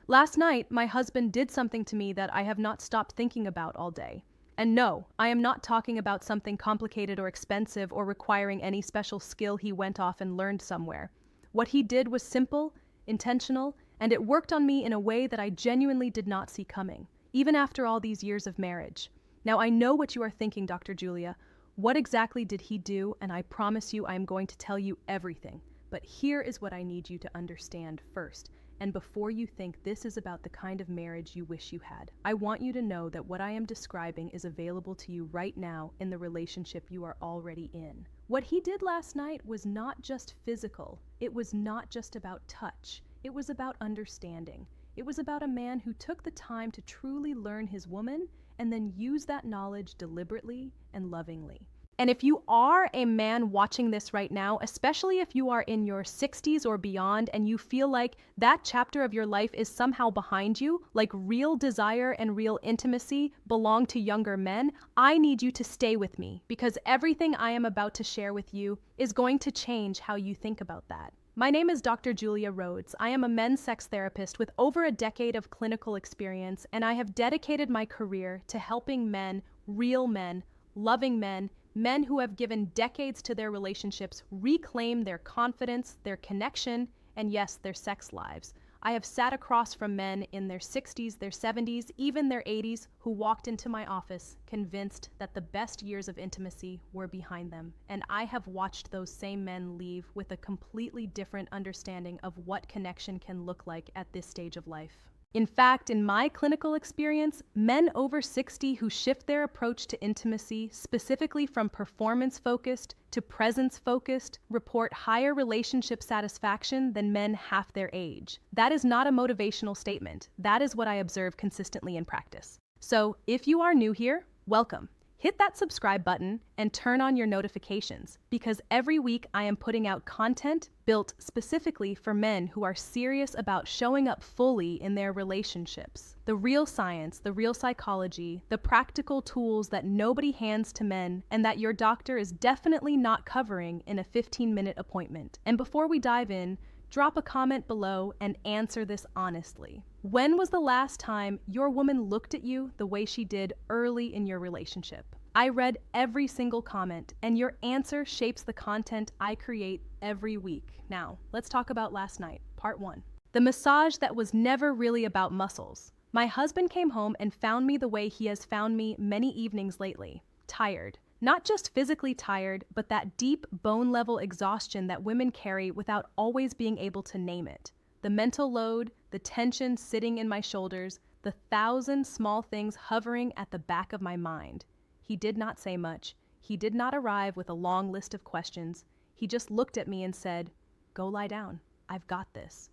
Last night, my husband did something to me that I have not stopped thinking about all day. And no, I am not talking about something complicated or expensive or requiring any special skill he went off and learned somewhere. What he did was simple, intentional, and it worked on me in a way that I genuinely did not see coming, even after all these years of marriage. Now, I know what you are thinking, Dr. Julia. What exactly did he do? And I promise you I am going to tell you everything. But here is what I need you to understand first. And before you think this is about the kind of marriage you wish you had, I want you to know that what I am describing is available to you right now in the relationship you are already in. What he did last night was not just physical. It was not just about touch. It was about understanding. It was about a man who took the time to truly learn his woman and then use that knowledge deliberately and lovingly. And if you are a man watching this right now, especially if you are in your 60s or beyond and you feel like that chapter of your life is somehow behind you, like real desire and real intimacy belong to younger men, I need you to stay with me because everything I am about to share with you is going to change how you think about that. My name is Dr. Julia Rhodes. I am a men's sex therapist with over a decade of clinical experience, and I have dedicated my career to helping men, real men, loving men, men who have given decades to their relationships reclaim their confidence, their connection, and yes, their sex lives. I have sat across from men in their 60s, their 70s, even their 80s, who walked into my office convinced that the best years of intimacy were behind them. And I have watched those same men leave with a completely different understanding of what connection can look like at this stage of life. In fact, in my clinical experience, men over 60 who shift their approach to intimacy, specifically from performance-focused to presence-focused, report higher relationship satisfaction than men half their age. That is not a motivational statement. That is what I observe consistently in practice. So, if you are new here, welcome. Hit that subscribe button and turn on your notifications because every week I am putting out content built specifically for men who are serious about showing up fully in their relationships. The real science, the real psychology, the practical tools that nobody hands to men and that your doctor is definitely not covering in a 15-minute appointment. And before we dive in, drop a comment below and answer this honestly. When was the last time your woman looked at you the way she did early in your relationship? I read every single comment, and your answer shapes the content I create every week. Now, let's talk about last night, part 1. The massage that was never really about muscles. My husband came home and found me the way he has found me many evenings lately, tired. Not just physically tired, but that deep bone-level exhaustion that women carry without always being able to name it. The mental load, the tension sitting in my shoulders, the 1,000 small things hovering at the back of my mind. He did not say much. He did not arrive with a long list of questions. He just looked at me and said, "Go lie down. I've got this."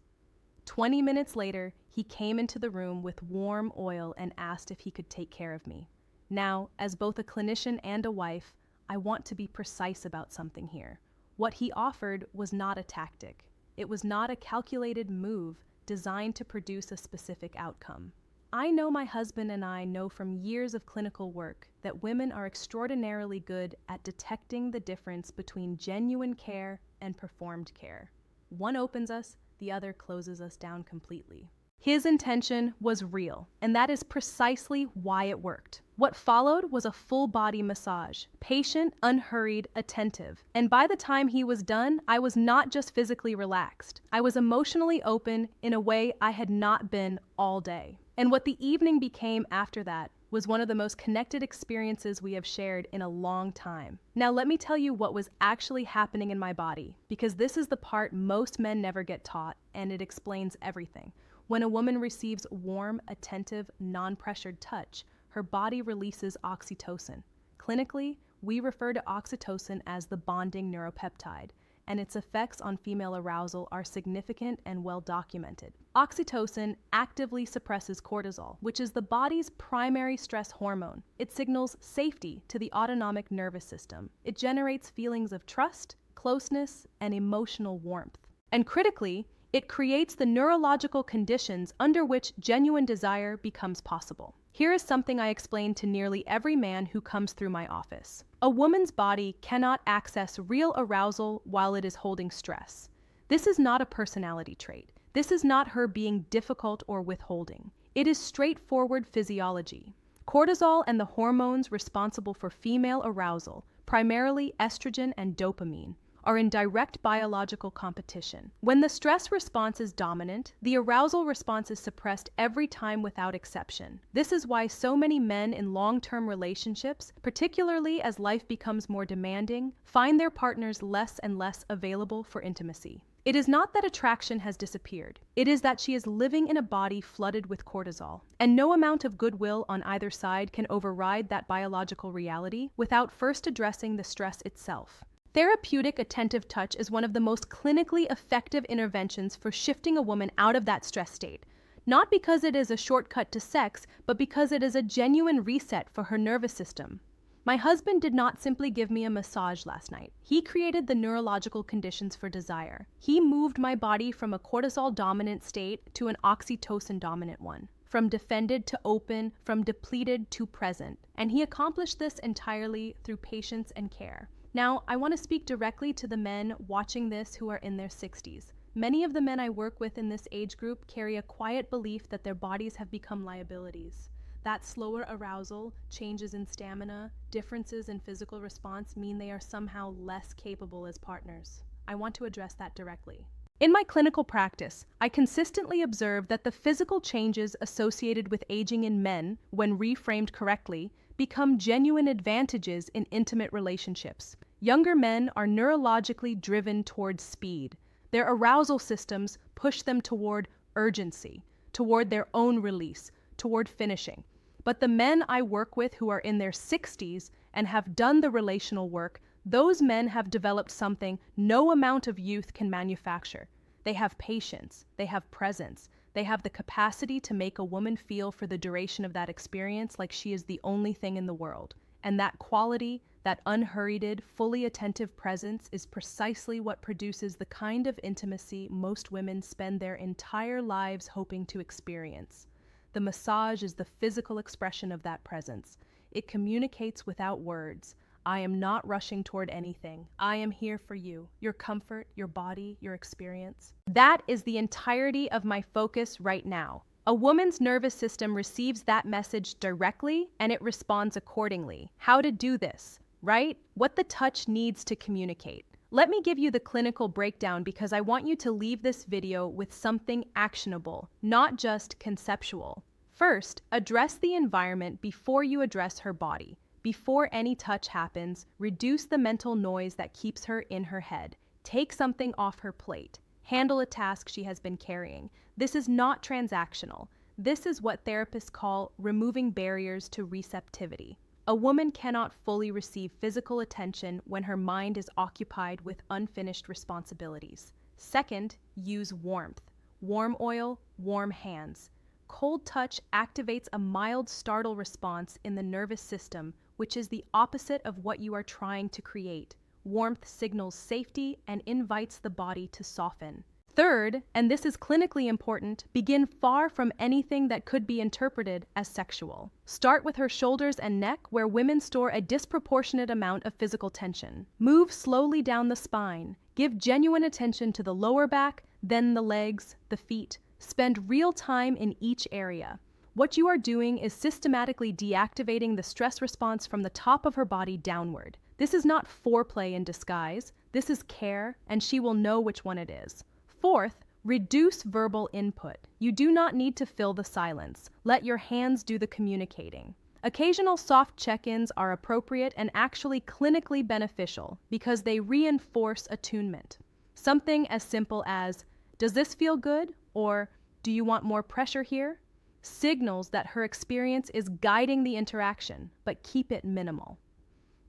20 minutes later, he came into the room with warm oil and asked if he could take care of me. Now, as both a clinician and a wife, I want to be precise about something here. What he offered was not a tactic. It was not a calculated move designed to produce a specific outcome. I know my husband and I know from years of clinical work that women are extraordinarily good at detecting the difference between genuine care and performed care. One opens us, the other closes us down completely. His intention was real, and that is precisely why it worked. What followed was a full-body massage, patient, unhurried, attentive. And by the time he was done, I was not just physically relaxed. I was emotionally open in a way I had not been all day. And what the evening became after that was one of the most connected experiences we have shared in a long time. Now let me tell you what was actually happening in my body, because this is the part most men never get taught, and it explains everything. When a woman receives warm, attentive, non-pressured touch, her body releases oxytocin. Clinically, we refer to oxytocin as the bonding neuropeptide, and its effects on female arousal are significant and well documented. Oxytocin actively suppresses cortisol, which is the body's primary stress hormone. It signals safety to the autonomic nervous system. It generates feelings of trust, closeness, and emotional warmth. And critically, it creates the neurological conditions under which genuine desire becomes possible. Here is something I explain to nearly every man who comes through my office. A woman's body cannot access real arousal while it is holding stress. This is not a personality trait. This is not her being difficult or withholding. It is straightforward physiology. Cortisol and the hormones responsible for female arousal, primarily estrogen and dopamine, are in direct biological competition. When the stress response is dominant, the arousal response is suppressed every time without exception. This is why so many men in long-term relationships, particularly as life becomes more demanding, find their partners less and less available for intimacy. It is not that attraction has disappeared. It is that she is living in a body flooded with cortisol, and no amount of goodwill on either side can override that biological reality without first addressing the stress itself. Therapeutic attentive touch is one of the most clinically effective interventions for shifting a woman out of that stress state, not because it is a shortcut to sex, but because it is a genuine reset for her nervous system. My husband did not simply give me a massage last night. He created the neurological conditions for desire. He moved my body from a cortisol-dominant state to an oxytocin-dominant one, from defended to open, from depleted to present. And he accomplished this entirely through patience and care. Now, I want to speak directly to the men watching this who are in their 60s. Many of the men I work with in this age group carry a quiet belief that their bodies have become liabilities. That slower arousal, changes in stamina, differences in physical response mean they are somehow less capable as partners. I want to address that directly. In my clinical practice, I consistently observe that the physical changes associated with aging in men, when reframed correctly, become genuine advantages in intimate relationships. Younger men are neurologically driven toward speed. Their arousal systems push them toward urgency, toward their own release, toward finishing. But the men I work with who are in their 60s and have done the relational work, those men have developed something no amount of youth can manufacture. They have patience, they have presence, they have the capacity to make a woman feel for the duration of that experience like she is the only thing in the world. And that quality, that unhurried, fully attentive presence is precisely what produces the kind of intimacy most women spend their entire lives hoping to experience. The massage is the physical expression of that presence. It communicates without words. I am not rushing toward anything. I am here for you, your comfort, your body, your experience. That is the entirety of my focus right now. A woman's nervous system receives that message directly and it responds accordingly. How to do this, right? What the touch needs to communicate. Let me give you the clinical breakdown because I want you to leave this video with something actionable, not just conceptual. First, address the environment before you address her body. Before any touch happens, reduce the mental noise that keeps her in her head. Take something off her plate. Handle a task she has been carrying. This is not transactional. This is what therapists call removing barriers to receptivity. A woman cannot fully receive physical attention when her mind is occupied with unfinished responsibilities. Second, use warmth. Warm oil, warm hands. Cold touch activates a mild startle response in the nervous system, which is the opposite of what you are trying to create. Warmth signals safety and invites the body to soften. Third, and this is clinically important, begin far from anything that could be interpreted as sexual. Start with her shoulders and neck, where women store a disproportionate amount of physical tension. Move slowly down the spine. Give genuine attention to the lower back, then the legs, the feet. Spend real time in each area. What you are doing is systematically deactivating the stress response from the top of her body downward. This is not foreplay in disguise. This is care, and she will know which one it is. Fourth, reduce verbal input. You do not need to fill the silence. Let your hands do the communicating. Occasional soft check-ins are appropriate and actually clinically beneficial because they reinforce attunement. Something as simple as, "Does this feel good?" or "Do you want more pressure here?" signals that her experience is guiding the interaction, but keep it minimal.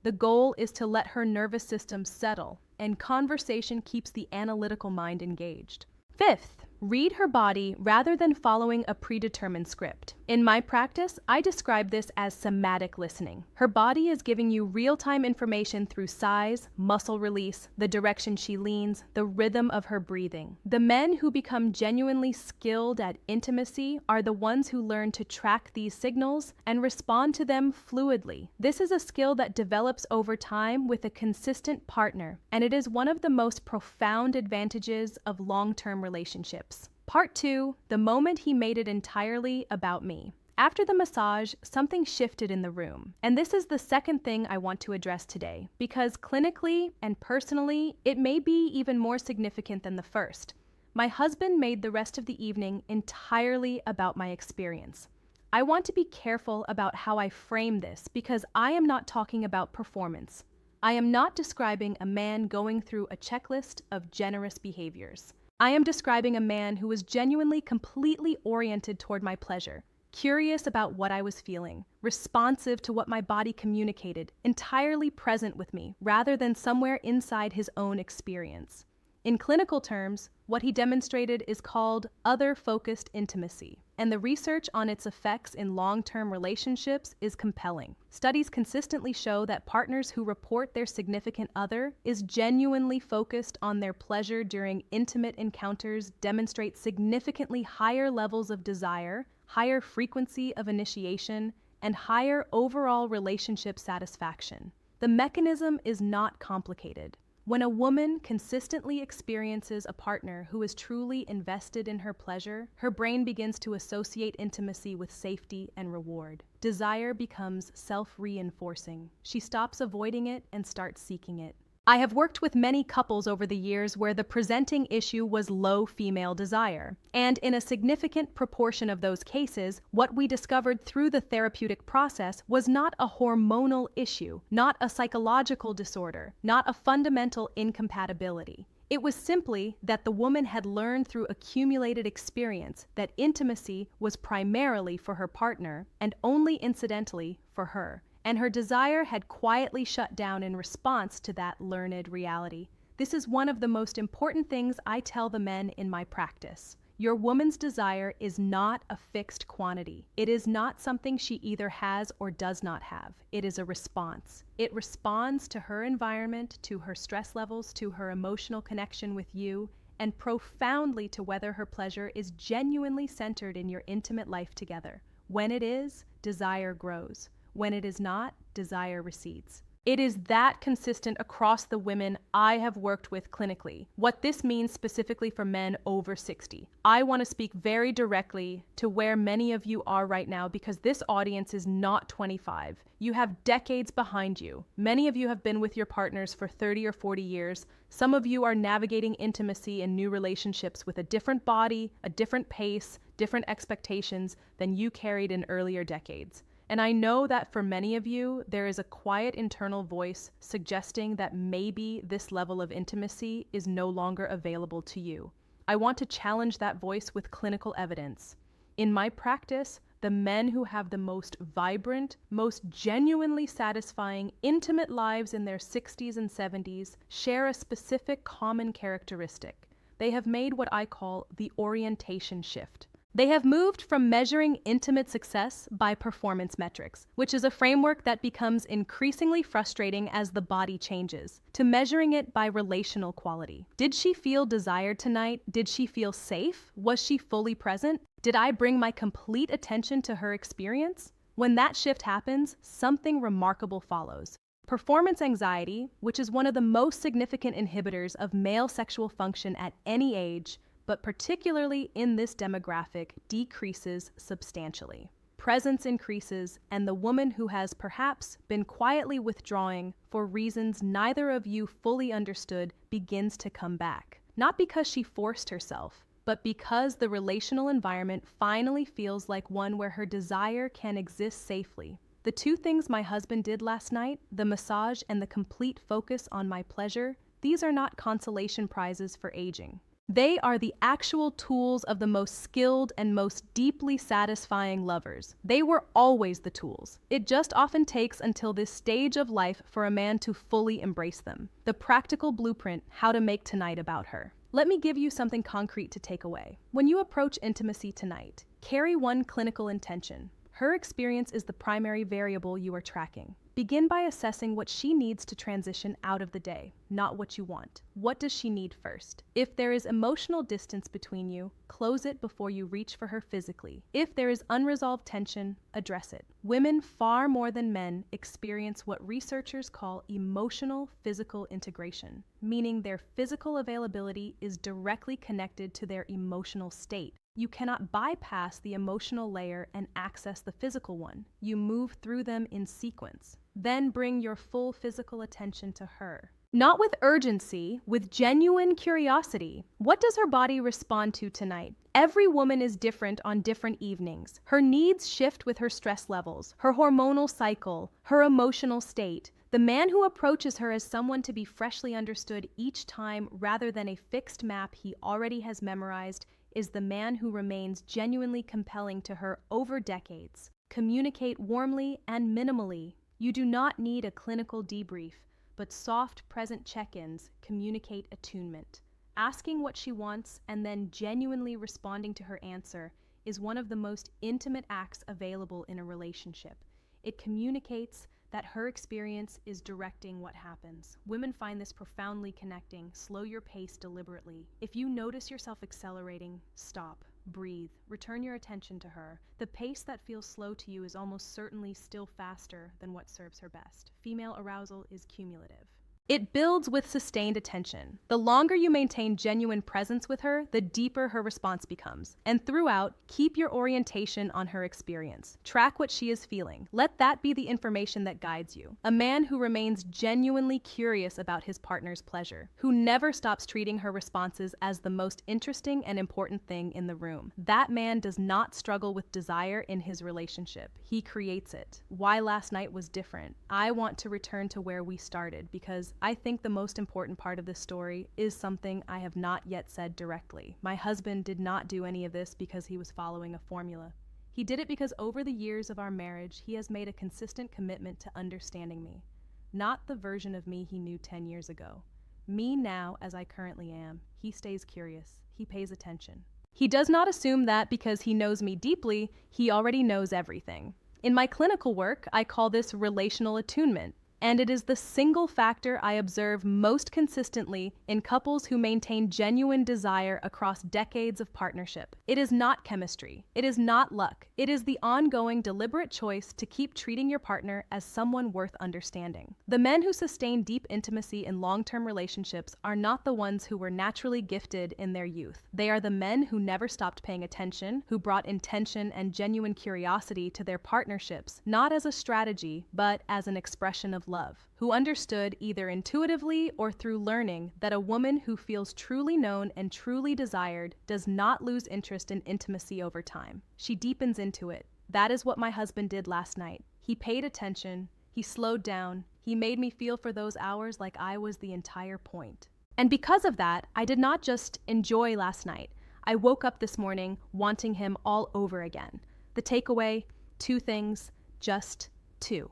The goal is to let her nervous system settle, and conversation keeps the analytical mind engaged. Fifth, read her body rather than following a predetermined script. In my practice, I describe this as somatic listening. Her body is giving you real-time information through size, muscle release, the direction she leans, the rhythm of her breathing. The men who become genuinely skilled at intimacy are the ones who learn to track these signals and respond to them fluidly. This is a skill that develops over time with a consistent partner, and it is one of the most profound advantages of long-term relationships. Part 2, the moment he made it entirely about me. After the massage, something shifted in the room. And this is the second thing I want to address today, because clinically and personally, it may be even more significant than the first. My husband made the rest of the evening entirely about my experience. I want to be careful about how I frame this because I am not talking about performance. I am not describing a man going through a checklist of generous behaviors. I am describing a man who was genuinely completely oriented toward my pleasure, curious about what I was feeling, responsive to what my body communicated, entirely present with me rather than somewhere inside his own experience. In clinical terms, what he demonstrated is called other-focused intimacy, and the research on its effects in long-term relationships is compelling. Studies consistently show that partners who report their significant other is genuinely focused on their pleasure during intimate encounters demonstrate significantly higher levels of desire, higher frequency of initiation, and higher overall relationship satisfaction. The mechanism is not complicated. When a woman consistently experiences a partner who is truly invested in her pleasure, her brain begins to associate intimacy with safety and reward. Desire becomes self-reinforcing. She stops avoiding it and starts seeking it. I have worked with many couples over the years where the presenting issue was low female desire. And in a significant proportion of those cases, what we discovered through the therapeutic process was not a hormonal issue, not a psychological disorder, not a fundamental incompatibility. It was simply that the woman had learned through accumulated experience that intimacy was primarily for her partner and only incidentally for her. And her desire had quietly shut down in response to that learned reality. This is one of the most important things I tell the men in my practice. Your woman's desire is not a fixed quantity. It is not something she either has or does not have. It is a response. It responds to her environment, to her stress levels, to her emotional connection with you, and profoundly to whether her pleasure is genuinely centered in your intimate life together. When it is, desire grows. When it is not, desire recedes. It is that consistent across the women I have worked with clinically. What this means specifically for men over 60. I want to speak very directly to where many of you are right now because this audience is not 25. You have decades behind you. Many of you have been with your partners for 30 or 40 years. Some of you are navigating intimacy and new relationships with a different body, a different pace, different expectations than you carried in earlier decades. And I know that for many of you, there is a quiet internal voice suggesting that maybe this level of intimacy is no longer available to you. I want to challenge that voice with clinical evidence. In my practice, the men who have the most vibrant, most genuinely satisfying, intimate lives in their 60s and 70s share a specific common characteristic. They have made what I call the orientation shift. They have moved from measuring intimate success by performance metrics, which is a framework that becomes increasingly frustrating as the body changes, to measuring it by relational quality. Did she feel desired tonight? Did she feel safe? Was she fully present? Did I bring my complete attention to her experience? When that shift happens, something remarkable follows. Performance anxiety, which is one of the most significant inhibitors of male sexual function at any age, but particularly in this demographic, decreases substantially. Presence increases, and the woman who has perhaps been quietly withdrawing for reasons neither of you fully understood begins to come back. Not because she forced herself, but because the relational environment finally feels like one where her desire can exist safely. The two things my husband did last night, the massage and the complete focus on my pleasure, these are not consolation prizes for aging. They are the actual tools of the most skilled and most deeply satisfying lovers. They were always the tools. It just often takes until this stage of life for a man to fully embrace them. The practical blueprint, how to make tonight about her. Let me give you something concrete to take away. When you approach intimacy tonight, carry one clinical intention. Her experience is the primary variable you are tracking. Begin by assessing what she needs to transition out of the day, not what you want. What does she need first? If there is emotional distance between you, close it before you reach for her physically. If there is unresolved tension, address it. Women, far more than men, experience what researchers call emotional physical integration, meaning their physical availability is directly connected to their emotional state. You cannot bypass the emotional layer and access the physical one. You move through them in sequence. Then bring your full physical attention to her. Not with urgency, with genuine curiosity. What does her body respond to tonight? Every woman is different on different evenings. Her needs shift with her stress levels, her hormonal cycle, her emotional state. The man who approaches her as someone to be freshly understood each time rather than a fixed map he already has memorized is the man who remains genuinely compelling to her over decades. Communicate warmly and minimally. You do not need a clinical debrief, but soft, present check-ins communicate attunement. Asking what she wants and then genuinely responding to her answer is one of the most intimate acts available in a relationship. It communicates that her experience is directing what happens. Women find this profoundly connecting. Slow your pace deliberately. If you notice yourself accelerating, stop, breathe, return your attention to her. The pace that feels slow to you is almost certainly still faster than what serves her best. Female arousal is cumulative. It builds with sustained attention. The longer you maintain genuine presence with her, the deeper her response becomes. And throughout, keep your orientation on her experience. Track what she is feeling. Let that be the information that guides you. A man who remains genuinely curious about his partner's pleasure, who never stops treating her responses as the most interesting and important thing in the room. That man does not struggle with desire in his relationship. He creates it. Why last night was different. I want to return to where we started because I think the most important part of this story is something I have not yet said directly. My husband did not do any of this because he was following a formula. He did it because over the years of our marriage, he has made a consistent commitment to understanding me. Not the version of me he knew 10 years ago. Me now as I currently am. He stays curious. He pays attention. He does not assume that because he knows me deeply, he already knows everything. In my clinical work, I call this relational attunement. And it is the single factor I observe most consistently in couples who maintain genuine desire across decades of partnership. It is not chemistry. It is not luck. It is the ongoing deliberate choice to keep treating your partner as someone worth understanding. The men who sustain deep intimacy in long-term relationships are not the ones who were naturally gifted in their youth. They are the men who never stopped paying attention, who brought intention and genuine curiosity to their partnerships, not as a strategy, but as an expression of love, who understood either intuitively or through learning that a woman who feels truly known and truly desired does not lose interest in intimacy over time. She deepens into it. That is what my husband did last night. He paid attention, he slowed down, he made me feel for those hours like I was the entire point. And because of that, I did not just enjoy last night. I woke up this morning wanting him all over again. The takeaway, 2 things, just 2.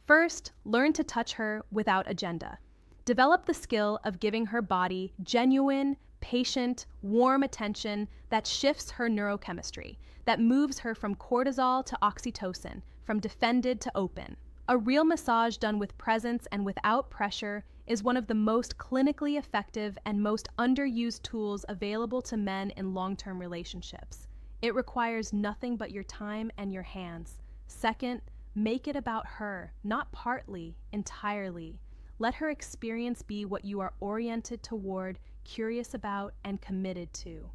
First, learn to touch her without agenda. Develop the skill of giving her body genuine, patient, warm attention that shifts her neurochemistry, that moves her from cortisol to oxytocin, from defended to open. A real massage done with presence and without pressure is one of the most clinically effective and most underused tools available to men in long-term relationships. It requires nothing but your time and your hands. Second, make it about her, not partly, entirely. Let her experience be what you are oriented toward, curious about, and committed to.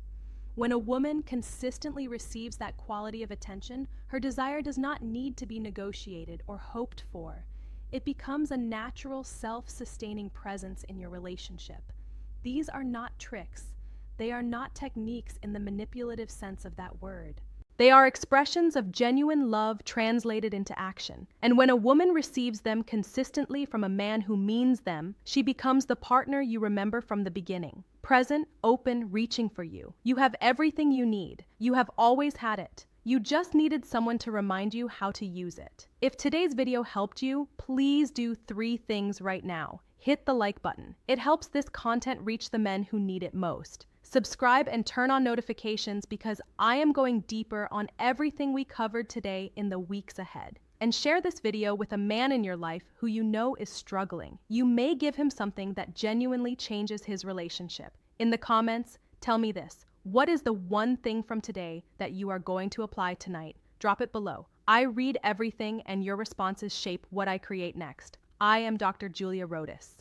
When a woman consistently receives that quality of attention, her desire does not need to be negotiated or hoped for. It becomes a natural, self-sustaining presence in your relationship. These are not tricks. They are not techniques in the manipulative sense of that word. They are expressions of genuine love translated into action. And when a woman receives them consistently from a man who means them, she becomes the partner you remember from the beginning. Present, open, reaching for you. You have everything you need. You have always had it. You just needed someone to remind you how to use it. If today's video helped you, please do 3 things right now. Hit the like button. It helps this content reach the men who need it most. Subscribe and turn on notifications because I am going deeper on everything we covered today in the weeks ahead. And share this video with a man in your life who you know is struggling. You may give him something that genuinely changes his relationship. In the comments, tell me this. What is the one thing from today that you are going to apply tonight? Drop it below. I read everything and your responses shape what I create next. I am Dr. Julia Rodas.